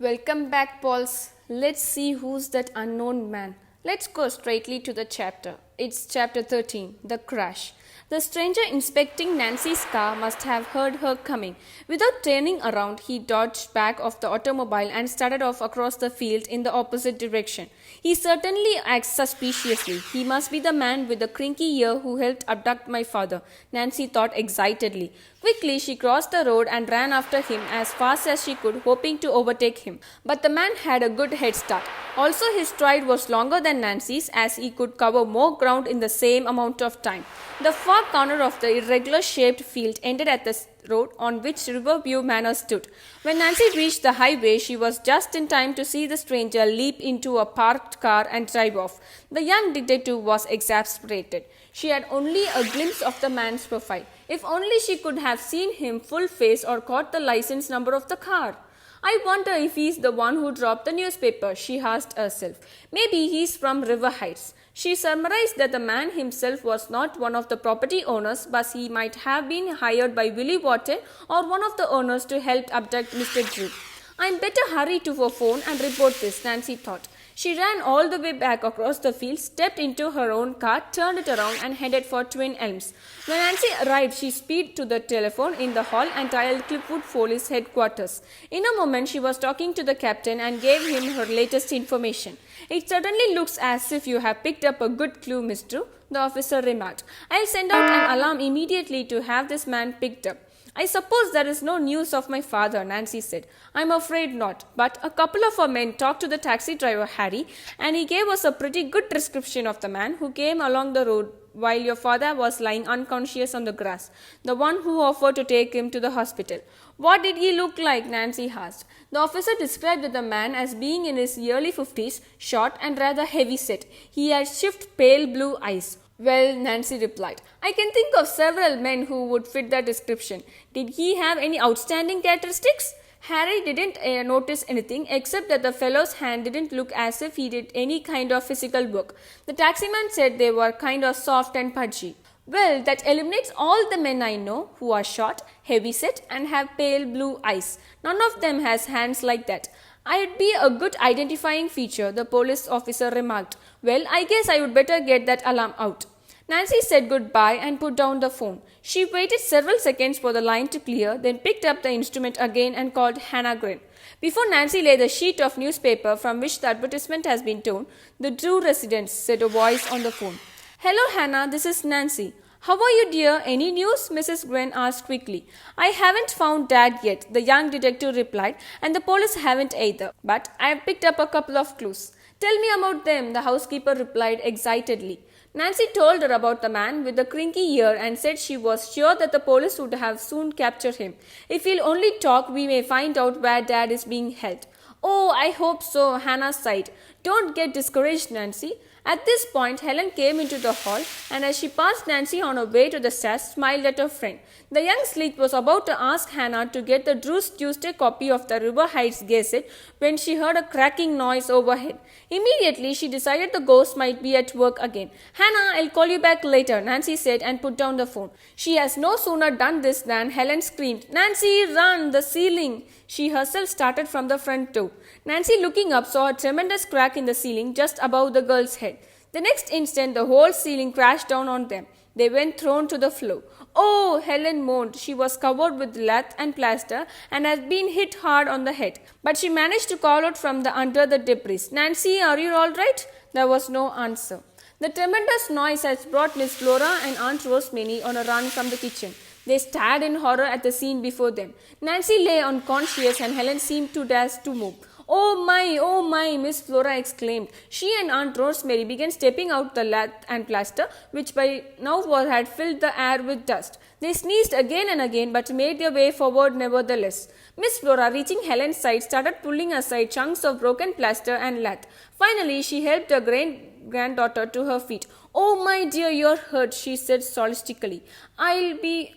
Welcome back, Pauls. Let's see who's that unknown man. Let's go straightly to the chapter. It's chapter 13, The Crash. The stranger inspecting Nancy's car must have heard her coming. Without turning around, he dodged back of the automobile and started off across the field in the opposite direction. He certainly acts suspiciously. He must be the man with the crinky ear who helped abduct my father, Nancy thought excitedly. Quickly, she crossed the road and ran after him as fast as she could, hoping to overtake him. But the man had a good head start. Also, his stride was longer than Nancy's, as he could cover more ground in the same amount of time. The far corner of the irregular shaped field ended at the road on which Riverview Manor stood. When Nancy reached the highway, she was just in time to see the stranger leap into a parked car and drive off. The young detective was exasperated. She had only a glimpse of the man's profile. If only she could have seen him full face or caught the license number of the car. I wonder if he's the one who dropped the newspaper, she asked herself. Maybe he's from River Heights. She surmised that the man himself was not one of the property owners, but he might have been hired by Willie Wharton or one of the owners to help abduct Mr. Drew. I'm better hurry to her phone and report this, Nancy thought. She ran all the way back across the field, stepped into her own car, turned it around and headed for Twin Elms. When Nancy arrived, she speeded to the telephone in the hall and dialed Clipwood Police headquarters. In a moment, she was talking to the captain and gave him her latest information. It certainly looks as if you have picked up a good clue, Miss Drew, the officer remarked. I'll send out an alarm immediately to have this man picked up. I suppose there is no news of my father, Nancy said. I'm afraid not, but a couple of our men talked to the taxi driver, Harry, and he gave us a pretty good description of the man who came along the road while your father was lying unconscious on the grass, the one who offered to take him to the hospital. What did he look like? Nancy asked. The officer described the man as being in his early 50s, short and rather heavy set. He had shift pale blue eyes. Well, Nancy replied, I can think of several men who would fit that description. Did he have any outstanding characteristics? Harry didn't notice anything except that the fellow's hand didn't look as if he did any kind of physical work. The taximan said they were kind of soft and pudgy. Well, that eliminates all the men I know who are short, heavy-set and have pale blue eyes. None of them has hands like that. I'd be a good identifying feature, the police officer remarked. Well, I guess I would better get that alarm out. Nancy said goodbye and put down the phone. She waited several seconds for the line to clear, then picked up the instrument again and called Hannah Green. Before Nancy laid the sheet of newspaper from which the advertisement has been torn, the Drew residence, said a voice on the phone. Hello, Hannah, this is Nancy. How are you, dear? Any news? Mrs. Gwen asked quickly. I haven't found Dad yet, the young detective replied, and the police haven't either. But I have picked up a couple of clues. Tell me about them, the housekeeper replied excitedly. Nancy told her about the man with the crinky ear and said she was sure that the police would have soon captured him. If he'll only talk, we may find out where Dad is being held. Oh, I hope so, Hannah sighed. Don't get discouraged, Nancy. At this point, Helen came into the hall and as she passed Nancy on her way to the stairs, smiled at her friend. The young slick was about to ask Hannah to get the Drew's Tuesday copy of the River Heights Gazette when she heard a cracking noise overhead. Immediately, she decided the ghost might be at work again. Hannah, I'll call you back later, Nancy said and put down the phone. She has no sooner done this than Helen screamed, Nancy, run, the ceiling! She herself started from the front door. Nancy, looking up, saw a tremendous crack in the ceiling just above the girl's head. The next instant, the whole ceiling crashed down on them. They went thrown to the floor. Oh, Helen moaned. She was covered with lath and plaster and had been hit hard on the head. But she managed to call out from under the debris. Nancy, are you all right? There was no answer. The tremendous noise had brought Miss Flora and Aunt Rosemary on a run from the kitchen. They stared in horror at the scene before them. Nancy lay unconscious and Helen seemed too dazed to move. Oh my, Miss Flora exclaimed. She and Aunt Rosemary began stepping out the lath and plaster, which by now had filled the air with dust. They sneezed again and again, but made their way forward nevertheless. Miss Flora, reaching Helen's side, started pulling aside chunks of broken plaster and lath. Finally, she helped her granddaughter to her feet. Oh, my dear, you're hurt, she said solicitously. I'll be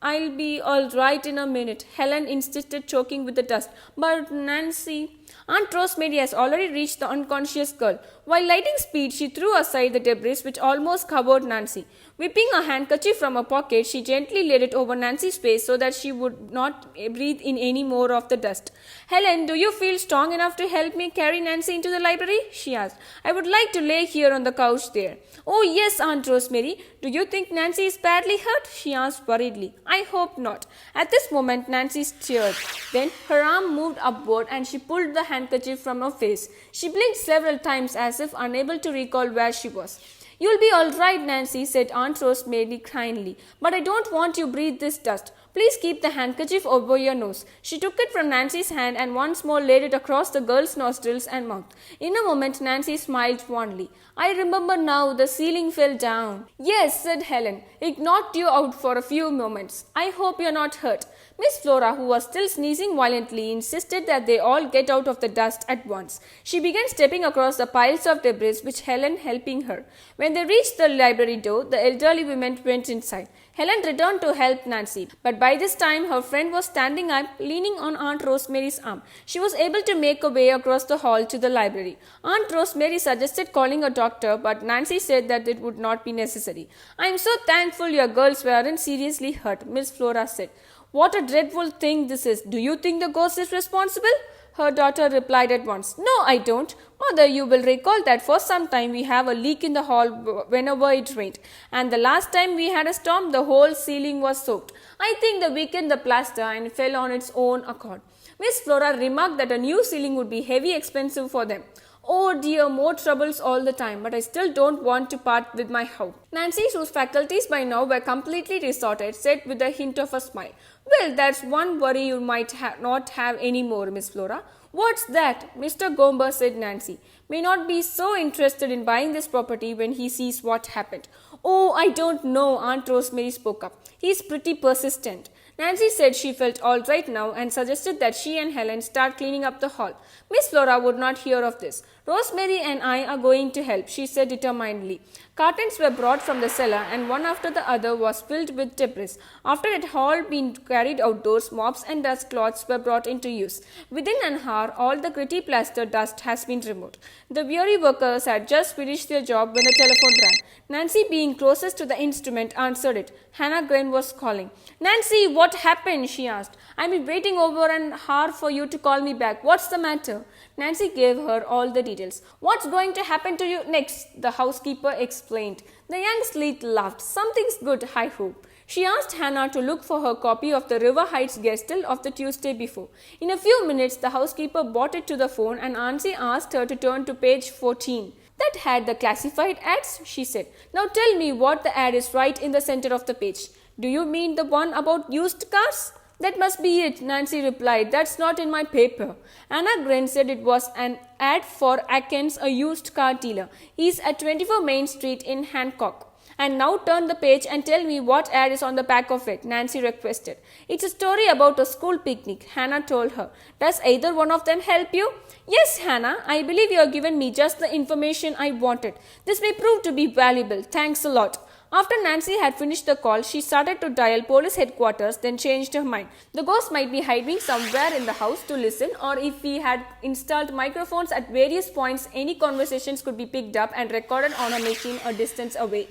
I'll be all right in a minute, Helen insisted, choking with the dust. But Nancy, Aunt Rosemary has already reached the unconscious girl. While lighting speed, she threw aside the debris which almost covered Nancy. Whipping a handkerchief from her pocket, she gently laid it over Nancy's face so that she would not breathe in any more of the dust. Helen, do you feel strong enough to help me carry Nancy into the library? She asked. I would like to lay here on the couch there. Oh, yes, Aunt Rosemary. Do you think Nancy is badly hurt? She asked worriedly. I hope not. At this moment, Nancy stirred. Then her arm moved upward and she pulled the handkerchief from her face. She blinked several times as if unable to recall where she was. You'll be all right, Nancy, said Aunt Rosemary kindly. But I don't want you to breathe this dust. Please keep the handkerchief over your nose. She took it from Nancy's hand and once more laid it across the girl's nostrils and mouth. In a moment, Nancy smiled fondly. I remember now, the ceiling fell down. Yes, said Helen. It knocked you out for a few moments. I hope you're not hurt. Miss Flora, who was still sneezing violently, insisted that they all get out of the dust at once. She began stepping across the piles of debris, with Helen helping her. When they reached the library door, the elderly woman went inside. Helen returned to help Nancy, but by this time her friend was standing up, leaning on Aunt Rosemary's arm. She was able to make her way across the hall to the library. Aunt Rosemary suggested calling a doctor, but Nancy said that it would not be necessary. I am so thankful your girls weren't seriously hurt, Miss Flora said. What a dreadful thing this is. Do you think the ghost is responsible? Her daughter replied at once. No, I don't. Mother, you will recall that for some time we have a leak in the hall whenever it rained. And the last time we had a storm, the whole ceiling was soaked. I think they weakened the plaster and fell on its own accord. Miss Flora remarked that a new ceiling would be heavy expensive for them. Oh dear, more troubles all the time, but I still don't want to part with my house. Nancy, whose faculties by now were completely resorted, said with a hint of a smile. Well, that's one worry you might not have any more, Miss Flora. What's that? Mr. Gomber, said Nancy, may not be so interested in buying this property when he sees what happened. Oh, I don't know, Aunt Rosemary spoke up. He's pretty persistent. Nancy said she felt all right now and suggested that she and Helen start cleaning up the hall. Miss Flora would not hear of this. Rosemary and I are going to help, she said determinedly. Cartons were brought from the cellar and one after the other was filled with debris. After it had all been carried outdoors, mops and dust cloths were brought into use. Within an hour, all the gritty plaster dust has been removed. The weary workers had just finished their job when the telephone rang. Nancy, being closest to the instrument, answered it. Hannah Green was calling. Nancy, what happened? She asked. I've been waiting over an hour for you to call me back. What's the matter? Nancy gave her all the details. What's going to happen to you next? The housekeeper explained. The young sleuth laughed. Something's good, I hope. She asked Hannah to look for her copy of the River Heights Gestal of the Tuesday before. In a few minutes, the housekeeper brought it to the phone and Nancy asked her to turn to page 14. That had the classified ads, she said. Now tell me what the ad is right in the center of the page. Do you mean the one about used cars? That must be it, Nancy replied. That's not in my paper. Anna Green said it was an ad for Atkins, a used car dealer. He's at 24 Main Street in Hancock. And now turn the page and tell me what ad is on the back of it, Nancy requested. It's a story about a school picnic, Hannah told her. Does either one of them help you? Yes, Hannah, I believe you have given me just the information I wanted. This may prove to be valuable. Thanks a lot. After Nancy had finished the call, she started to dial police headquarters, then changed her mind. The ghost might be hiding somewhere in the house to listen, or if we had installed microphones at various points, any conversations could be picked up and recorded on a machine a distance away.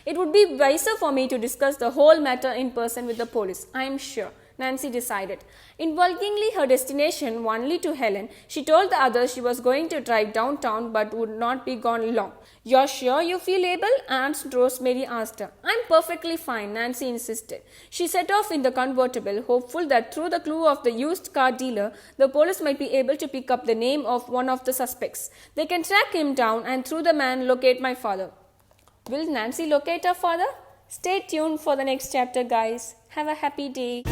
It would be wiser for me to discuss the whole matter in person with the police, I am sure, Nancy decided. Invulgingly her destination only to Helen, she told the others she was going to drive downtown but would not be gone long. You're sure you feel able? Aunt Rosemary asked her. I'm perfectly fine, Nancy insisted. She set off in the convertible, hopeful that through the clue of the used car dealer, the police might be able to pick up the name of one of the suspects. They can track him down and through the man locate my father. Will Nancy locate her father? Stay tuned for the next chapter, guys. Have a happy day.